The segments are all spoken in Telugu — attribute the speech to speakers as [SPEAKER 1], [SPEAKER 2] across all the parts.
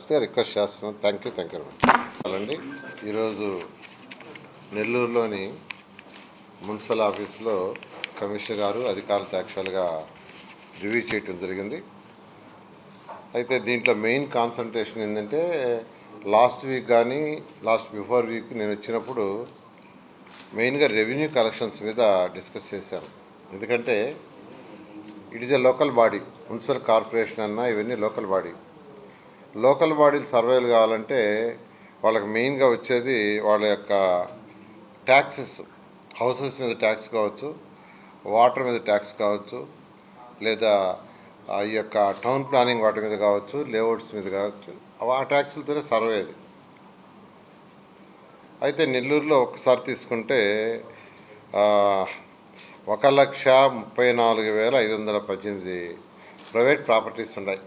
[SPEAKER 1] మనస్ఫూర్తిగా రిక్వెస్ట్ చేస్తున్నాను. థ్యాంక్ యూ అండి. ఈరోజు నెల్లూరులోని మున్సిపల్ ఆఫీస్లో కమిషనర్ గారు అధికారులతో యాక్చువల్గా రివ్యూ చేయటం జరిగింది. అయితే దీంట్లో మెయిన్ కాన్సన్ట్రేషన్ ఏంటంటే లాస్ట్ వీక్ కానీ బిఫోర్ వీక్ నేను వచ్చినప్పుడు మెయిన్గా రెవెన్యూ కలెక్షన్స్ మీద డిస్కస్ చేశాను. ఎందుకంటే it is a local body, municipal corporation అన్నా ఇవన్నీ లోకల్ బాడీలు సర్వైవ్ కావాలంటే వాళ్ళకి మెయిన్గా వచ్చేది వాళ్ళ యొక్క ట్యాక్సెస్, హౌసెస్ మీద ట్యాక్స్ కావచ్చు, వాటర్ మీద ట్యాక్స్ కావచ్చు, లేదా ఈ యొక్క టౌన్ ప్లానింగ్ వాటి మీద కావచ్చు, లేఅవుట్స్ మీద కావచ్చు, ఆ ట్యాక్సులతోనే సర్వే అది. అయితే నెల్లూరులో ఒకసారి తీసుకుంటే 1,34,518 ప్రైవేట్ ప్రాపర్టీస్ ఉన్నాయి.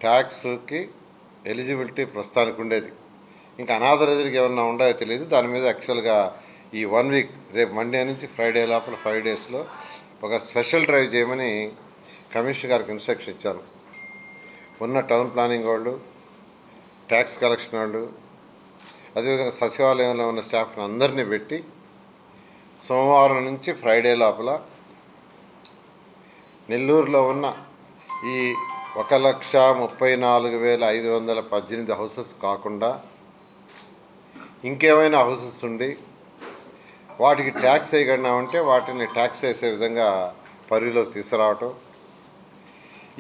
[SPEAKER 1] ట్యాక్స్కి ఎలిజిబిలిటీ ప్రస్తుతానికి ఉండేది. ఇంకా అనాథరైజ్కి ఏమన్నా ఉన్నాయో తెలియదు. దాని మీద యాక్చువల్గా ఈ 1 వీక్, రేపు మండే నుంచి ఫ్రైడే లోపల 5 డేస్లో ఒక స్పెషల్ డ్రైవ్ చేయమని కమిషనర్ గారికి ఇన్స్ట్రక్షన్ ఇచ్చాను. ఉన్న టౌన్ ప్లానింగ్ వాళ్ళు, ట్యాక్స్ కలెక్షన్ వాళ్ళు, అదేవిధంగా సచివాలయంలో ఉన్న స్టాఫ్ని అందరినీ పెట్టి సోమవారం నుంచి ఫ్రైడే లోపల నెల్లూరులో ఉన్న ఈ 1,34,518 హౌసెస్ కాకుండా ఇంకేమైనా హౌసెస్ ఉండి వాటికి ట్యాక్స్ వేయగలిగినామంటే వాటిని ట్యాక్స్ వేసే విధంగా పరిధిలోకి తీసుకురావటం.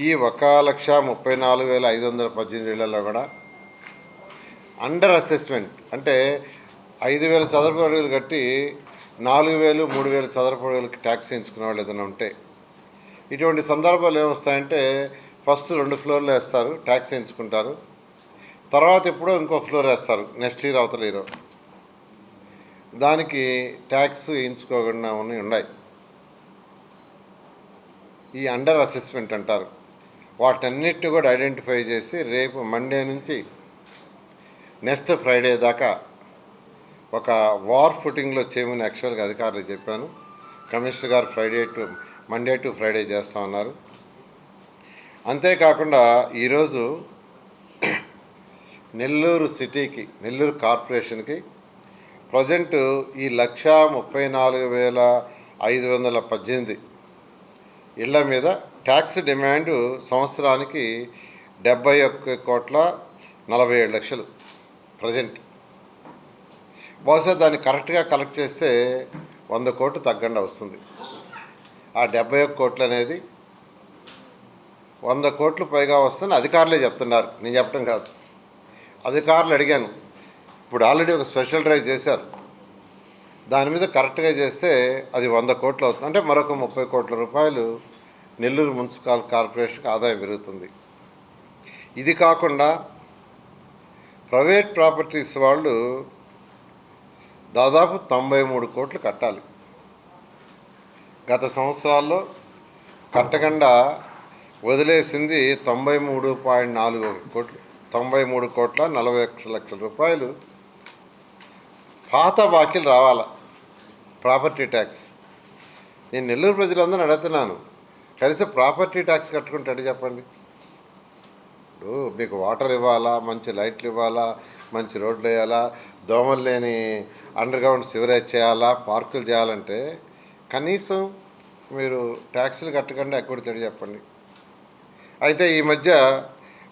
[SPEAKER 1] ఈ 1,34,518 ఇళ్లలో కూడా అండర్ అసెస్మెంట్ అంటే 5,000 చదరపు అడుగులు కట్టి 4,000, 3,000 చదరపు అడుగులకి ట్యాక్స్ వేయించుకునే వాళ్ళు ఏదైనా ఉంటే, ఇటువంటి సందర్భాలు ఏమొస్తాయంటే ఫస్ట్ 2 ఫ్లోర్లు వేస్తారు, ట్యాక్స్ వేయించుకుంటారు. తర్వాత ఎప్పుడో ఇంకో ఫ్లోర్ వేస్తారు, నెక్స్ట్ ఇయర్ అవతల ఇయర్, దానికి ట్యాక్స్ వేయించుకోకుండా ఉన్నాయి. ఈ అండర్ అసెస్మెంట్ అంటారు. వాటన్నిటిని కూడా ఐడెంటిఫై చేసి రేపు మండే నుంచి నెక్స్ట్ ఫ్రైడే దాకా ఒక వార్ ఫుటింగ్లో చేయమని యాక్చువల్గా అధికారులకు చెప్పాను. కమిషనర్ గారు మండే టు ఫ్రైడే చేస్తూ ఉన్నారు. అంతేకాకుండా ఈరోజు నెల్లూరు సిటీకి, నెల్లూరు కార్పొరేషన్కి ప్రజెంట్ ఈ 1,34,518 ఇళ్ల మీద ట్యాక్స్ డిమాండ్ సంవత్సరానికి 71,47,00,000 ప్రజెంట్. బహుశా దాన్ని కరెక్ట్గా కలెక్ట్ చేస్తే 100 కోట్లు తగ్గండా వస్తుంది. ఆ 71 కోట్లు అనేది 100 కోట్లు పైగా వస్తుందని అధికారులే చెప్తున్నారు, నేను చెప్పడం కాదు. అధికారులు అడిగాను, ఇప్పుడు ఆల్రెడీ ఒక స్పెషల్ డ్రైవ్ చేశారు, దాని మీద కరెక్ట్గా చేస్తే అది 100 కోట్లు అవుతుంది. అంటే మరొక 30 కోట్ల రూపాయలు నెల్లూరు మున్సిపల్ కార్పొరేషన్కి ఆదాయం పెరుగుతుంది. ఇది కాకుండా ప్రైవేట్ ప్రాపర్టీస్ వాళ్ళు దాదాపు 93 కోట్లు కట్టాలి. గత సంవత్సరాల్లో కట్టకుండా వదిలేసింది 93.41 కోట్లు, 93,41,00,000 రూపాయలు పాత బాకీలు రావాల ప్రాపర్టీ ట్యాక్స్. నేను నెల్లూరు ప్రజలందరూ అడుగుతున్నాను, కనీసం ప్రాపర్టీ ట్యాక్స్ కట్టుకుంటే చెప్పండి. ఇప్పుడు మీకు వాటర్ ఇవ్వాలా, మంచి లైట్లు ఇవ్వాలా, మంచి రోడ్లు వేయాలా, దోమలు లేని అండర్ గ్రౌండ్ సివరేజ్ చేయాలా, పార్కులు చేయాలంటే కనీసం మీరు ట్యాక్సులు కట్టకుండా ఎక్కడ చెప్పండి. అయితే ఈ మధ్య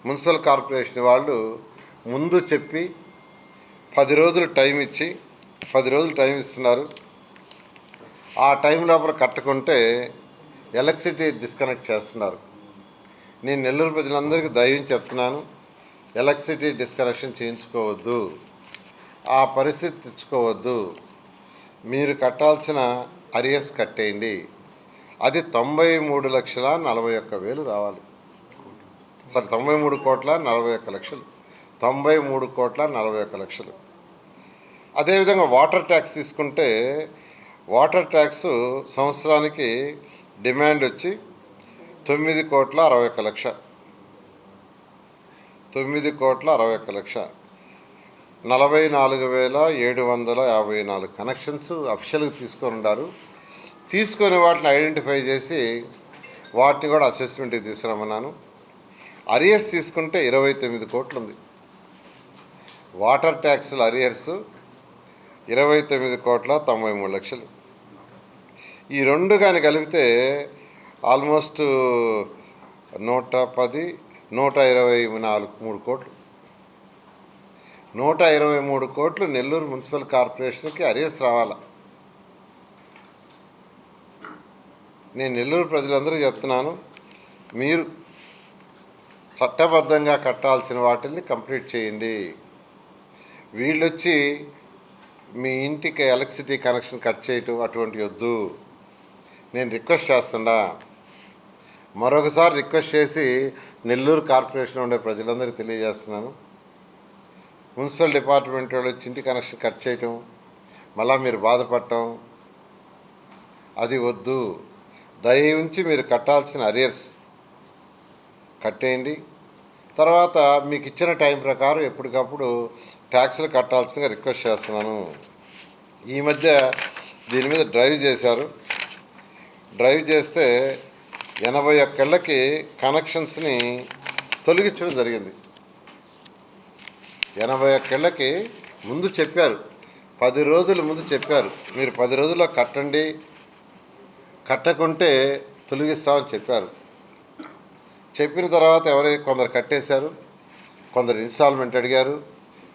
[SPEAKER 1] మున్సిపల్ కార్పొరేషన్ వాళ్ళు ముందు చెప్పి 10 రోజులు టైం ఇచ్చి 10 రోజులు టైం ఇస్తున్నారు. ఆ టైం లోపల కట్టుకుంటే ఎలక్ట్రిసిటీ డిస్కనెక్ట్ చేస్తున్నారు. నేను నెల్లూరు ప్రజలందరికీ ధైర్యం చెప్తున్నాను, ఎలక్ట్రిసిటీ డిస్కనెక్షన్ చేయించుకోవద్దు, ఆ పరిస్థితి తెచ్చుకోవద్దు. మీరు కట్టాల్సిన అరియర్స్ కట్టేయండి. అది 93,41,000 రావాలి. సరే, 93,41,00,000, 93,41,00,000. అదేవిధంగా వాటర్ ట్యాక్స్ తీసుకుంటే వాటర్ ట్యాక్స్ సంవత్సరానికి డిమాండ్ వచ్చి 9,61,00,000, 9,61,00,000, 44,754 కనెక్షన్స్ అఫిషియల్గా తీసుకొని ఉన్నారు. తీసుకొని వాటిని ఐడెంటిఫై చేసి వాటిని కూడా అసెస్మెంట్కి తీసుకురమ్మన్నాను. అరియర్స్ తీసుకుంటే 29 కోట్లు ఉంది. వాటర్ ట్యాక్సుల అరియర్స్ 29,93,00,000. ఈ రెండు కానీ కలిపితే ఆల్మోస్ట్ 123 కోట్లు. 123 కోట్లు నెల్లూరు మున్సిపల్ కార్పొరేషన్కి అరియర్స్ రావాలా. నేను నెల్లూరు ప్రజలందరూ చెప్తున్నాను, మీరు చట్టబద్ధంగా కట్టాల్సిన వాటిని కంప్లీట్ చేయండి. వీళ్ళొచ్చి మీ ఇంటికి ఎలక్ట్రిసిటీ కనెక్షన్ కట్ చేయటం అటువంటి వద్దు. నేను రిక్వెస్ట్ చేస్తున్నా, మరొకసారి రిక్వెస్ట్ చేసి నెల్లూరు కార్పొరేషన్ ఉండే ప్రజలందరికీ తెలియజేస్తున్నాను, మున్సిపల్ డిపార్ట్మెంట్ వాళ్ళు వచ్చి ఇంటి కనెక్షన్ కట్ చేయటం, మళ్ళీ మీరు బాధపడటం అది వద్దు. దయవుంచి మీరు కట్టాల్సిన అరియర్స్ కట్టేయండి. తర్వాత మీకు ఇచ్చిన టైం ప్రకారం ఎప్పటికప్పుడు ట్యాక్సులు కట్టాల్సిందిగా రిక్వెస్ట్ చేస్తున్నాను. ఈ మధ్య దీని మీద డ్రైవ్ చేశారు. డ్రైవ్ చేస్తే 81 ఏళ్ళకి కనెక్షన్స్ని తొలగించడం జరిగింది. 81 ఏళ్ళకి ముందు చెప్పారు, 10 రోజుల ముందు చెప్పారు, మీరు 10 రోజుల్లో కట్టండి, కట్టకుంటే తొలగిస్తామని చెప్పారు. చెప్పిన తర్వాత కొందరు కట్టేశారు, కొందరు ఇన్స్టాల్మెంట్ అడిగారు,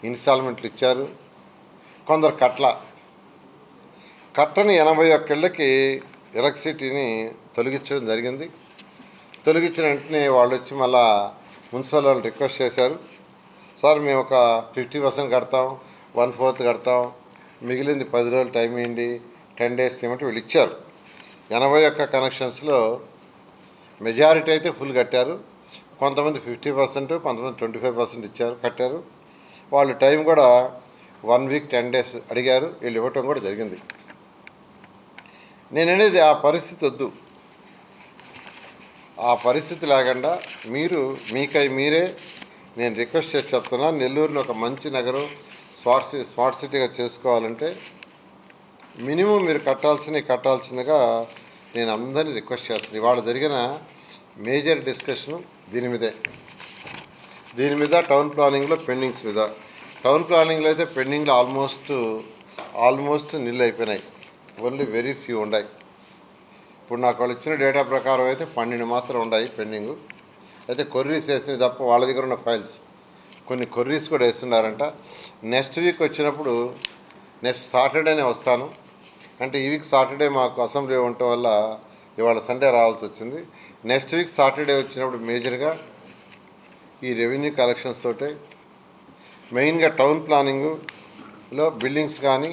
[SPEAKER 1] ఇన్స్టాల్మెంట్లు ఇచ్చారు, కొందరు కట్టని 81 ఏళ్ళకి ఎలక్ట్రిసిటీని తొలగించడం జరిగింది. తొలగించిన వెంటనే వాళ్ళు వచ్చి మళ్ళా మున్సిపల్ వాళ్ళు రిక్వెస్ట్ చేశారు, సార్ మేము ఒక 50% కడతాం, 1/4 కడతాం, మిగిలింది 10 రోజులు టైం ఇవ్వండి, 10 డేస్ చేయమంటే వీళ్ళు ఇచ్చారు. 81 కనెక్షన్స్లో మెజారిటీ అయితే ఫుల్ కట్టారు. కొంతమంది 50%, కొంతమంది 25% కట్టారు. వాళ్ళు టైం కూడా 1 వీక్ 10 డేస్ అడిగారు, వీళ్ళు ఇవ్వటం కూడా జరిగింది. నేను అనేది ఆ పరిస్థితి వద్దు. ఆ పరిస్థితి లేకుండా మీకై మీరే నేను రిక్వెస్ట్ చేసి చెప్తున్నా, నెల్లూరులో ఒక మంచి నగరం స్మార్ట్ సిటీగా చేసుకోవాలంటే మినిమం మీరు కట్టాల్సిందిగా నేను అందరినీ రిక్వెస్ట్ చేస్తున్నాను. ఇవాళ జరిగిన మేజర్ డిస్కషను దీని మీద టౌన్ ప్లానింగ్లో పెండింగ్స్ మీద. టౌన్ ప్లానింగ్లో అయితే పెండింగ్లో ఆల్మోస్ట్ నిల్ అయిపోయినాయి, ఓన్లీ వెరీ ఫ్యూ ఉన్నాయి. ఇప్పుడు నాకు వాళ్ళు ఇచ్చిన డేటా ప్రకారం అయితే 12 మాత్రం ఉన్నాయి పెండింగు. అయితే కొర్రీస్ వేసినవి తప్ప వాళ్ళ దగ్గర ఉన్న ఫైల్స్ కొన్ని కొర్రీస్ కూడా వేస్తున్నారంట. నెక్స్ట్ వీక్ వచ్చినప్పుడు నెక్స్ట్ సాటర్డేనే వస్తాను. అంటే ఈ వీక్ సాటర్డే మాకు అసెంబ్లీ ఉండటం వల్ల ఇవాళ సండే రావాల్సి వచ్చింది. నెక్స్ట్ వీక్ సాటర్డే వచ్చినప్పుడు మేజర్గా ఈ రెవెన్యూ కలెక్షన్స్ తోటే మెయిన్గా టౌన్ ప్లానింగ్లో బిల్డింగ్స్ కానీ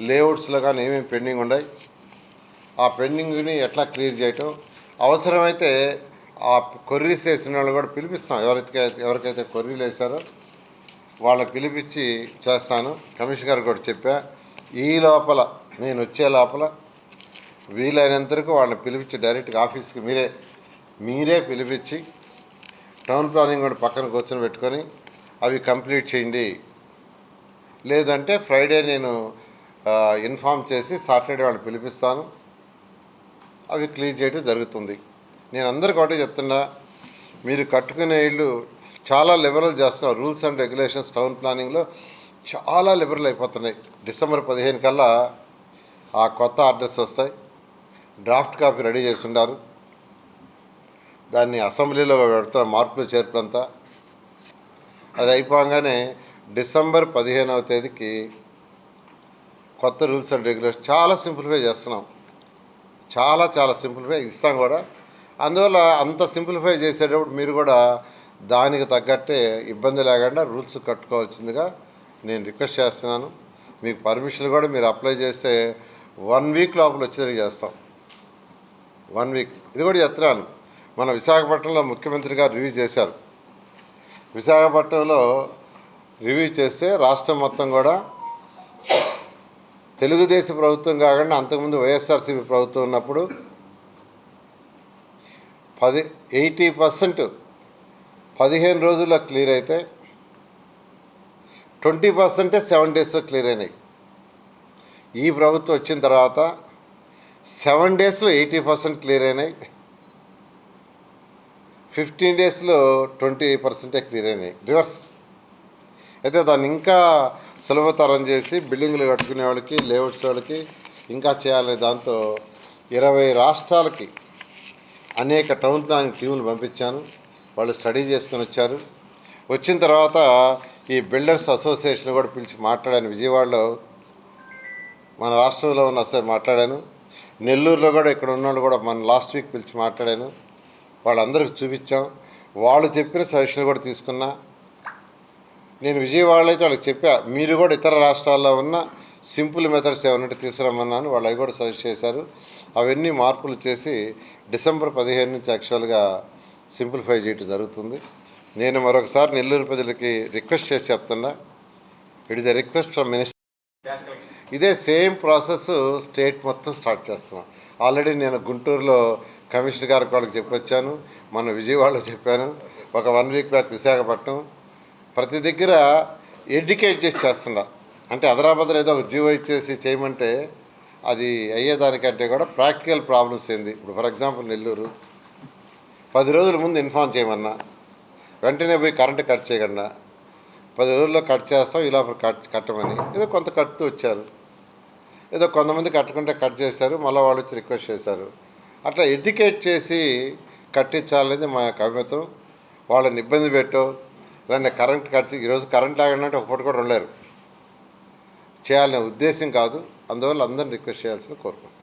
[SPEAKER 1] లేఅవుట్స్లో కానీ ఏమేమి పెండింగ్ ఉన్నాయి, ఆ పెండింగ్ని ఎట్లా క్లియర్ చేయటం, అవసరమైతే ఆ కొర్రీస్ వేసిన వాళ్ళు కూడా పిలిపిస్తాం. ఎవరికైతే కొర్రీలు వేశారో వాళ్ళకి పిలిపించి చేస్తాను. కమిషనర్ గారు కూడా చెప్పా, ఈ లోపల నేను వచ్చే లోపల వీలైనంతరకు వాళ్ళని పిలిపించి డైరెక్ట్గా ఆఫీస్కి మీరే పిలిపించి టౌన్ ప్లానింగ్ కూడా పక్కన కూర్చొని పెట్టుకొని అవి కంప్లీట్ చేయండి. లేదంటే ఫ్రైడే నేను ఇన్ఫామ్ చేసి సాటర్డే వాళ్ళు పిలిపిస్తాను, అవి క్లియర్ చేయడం జరుగుతుంది. నేను అందరికీ ఒకటే చెప్తున్నా, మీరు కట్టుకునే ఇళ్ళు చాలా లిబరల్ చేస్తున్నారు. రూల్స్ అండ్ రెగ్యులేషన్స్ టౌన్ ప్లానింగ్లో చాలా లిబరల్ అయిపోతున్నాయి. డిసెంబర్ 15 కల్లా ఆ కొత్త ఆర్డర్స్ వస్తాయి. డ్రాఫ్ట్ కాపీ రెడీ చేస్తున్నారు, దాన్ని అసెంబ్లీలో పెడుతున్న మార్పులు చేర్పులంతా. అది అయిపోగానే డిసెంబర్ 15వ తేదీకి కొత్త రూల్స్ అండ్ రెగ్యులేషన్ చాలా సింప్లిఫై చేస్తున్నాం. చాలా సింప్లిఫై ఇస్తాం కూడా. అందువల్ల అంత సింప్లిఫై చేసేటప్పుడు మీరు కూడా దానికి తగ్గట్టే ఇబ్బంది లేకుండా రూల్స్ కట్టుకోవాల్సిందిగా నేను రిక్వెస్ట్ చేస్తున్నాను. మీకు పర్మిషన్ కూడా మీరు అప్లై చేస్తే 1 వీక్ లోపల వచ్చేసరికి చేస్తాం. 1 వీక్ ఇది కూడా చెప్తున్నాను. మన విశాఖపట్నంలో ముఖ్యమంత్రి గారు రివ్యూ చేశారు. విశాఖపట్నంలో రివ్యూ చేస్తే రాష్ట్రం మొత్తం కూడా తెలుగుదేశం ప్రభుత్వం కాకుండా అంతకుముందు వైఎస్ఆర్సీపీ ప్రభుత్వం ఉన్నప్పుడు 80% 15 రోజుల్లో క్లియర్ అయితే 20% 7 డేస్లో క్లియర్ అయినాయి. ఈ ప్రభుత్వం వచ్చిన తర్వాత 7 డేస్లో 80% క్లియర్ అయినాయి, 15 డేస్లో 20% క్లియర్ అయినాయి రివర్స్. అయితే దాన్ని ఇంకా సులభతరం చేసి బిల్డింగ్లు కట్టుకునే వాళ్ళకి లేఅవుట్స్ వాళ్ళకి ఇంకా చేయాలనే దాంతో 20 రాష్ట్రాలకి అనేక టౌన్ ప్లానింగ్ టీములు పంపించాను. వాళ్ళు స్టడీ చేసుకొని వచ్చారు. వచ్చిన తర్వాత ఈ బిల్డర్స్ అసోసియేషన్ కూడా పిలిచి మాట్లాడాను. విజయవాడలో మన రాష్ట్రంలో ఉన్న మాట్లాడాను. నెల్లూరులో కూడా ఇక్కడ ఉన్నవాళ్ళు కూడా మన లాస్ట్ వీక్ పిలిచి మాట్లాడాను. వాళ్ళందరికీ చూపించాం. వాళ్ళు చెప్పిన సజెషన్ కూడా తీసుకున్నా. నేను విజయవాడలో అయితే వాళ్ళకి చెప్పా, మీరు కూడా ఇతర రాష్ట్రాల్లో ఉన్న సింపుల్ మెథడ్స్ ఏమన్నట్టు తీసుకురమ్మన్నాను. వాళ్ళు అవి కూడా సజెస్ట్ చేశారు. అవన్నీ మార్పులు చేసి డిసెంబర్ 15 నుంచి యాక్చువల్గా సింప్లిఫై చేయడం జరుగుతుంది. నేను మరొకసారి నెల్లూరు ప్రజలకి రిక్వెస్ట్ చేసి చెప్తున్నా, it is a request from minister. ఇదే సేమ్ ప్రాసెస్ స్టేట్ మొత్తం స్టార్ట్ చేస్తున్నాం. ఆల్రెడీ నేను గుంటూరులో కమిషనర్ గారికి వాళ్ళకి చెప్పొచ్చాను, మన విజయవాడలో చెప్పాను, ఒక 1 వీక్ బ్యాక్ విశాఖపట్నం. ప్రతి దగ్గర ఎడ్యుకేట్ చేసి చేస్తున్నా. అంటే అదరాబదర ఏదో ఒక జీవో ఇచ్చేసి చేయమంటే అది అయ్యేదానికంటే కూడా ప్రాక్టికల్ ప్రాబ్లమ్స్ ఏంది. ఇప్పుడు ఫర్ ఎగ్జాంపుల్ నెల్లూరు 10 రోజుల ముందు ఇన్ఫార్మ్ చేయమన్నా, వెంటనే పోయి కరెంటు కట్ చేయకుండా 10 రోజుల్లో కట్ చేస్తాం, ఈ లోపల కట్టమని ఏదో కొంత కట్టుతూ వచ్చారు. ఏదో కొంతమంది కట్టుకుంటే కట్ చేశారు, మళ్ళీ వాళ్ళు వచ్చి రిక్వెస్ట్ చేశారు. అట్లా ఎడ్యుకేట్ చేసి కట్టించాలనేది మా యొక్క అభిమతం. వాళ్ళని ఇబ్బంది పెట్టో లేదంటే కరెంట్ కట్ ఈరోజు కరెంట్ లాగంటే ఒక పూట కూడా ఉండలేరు చేయాలనే ఉద్దేశం కాదు. అందువల్ల అందరిని రిక్వెస్ట్ చేయాల్సింది కోరుకుంటున్నాను.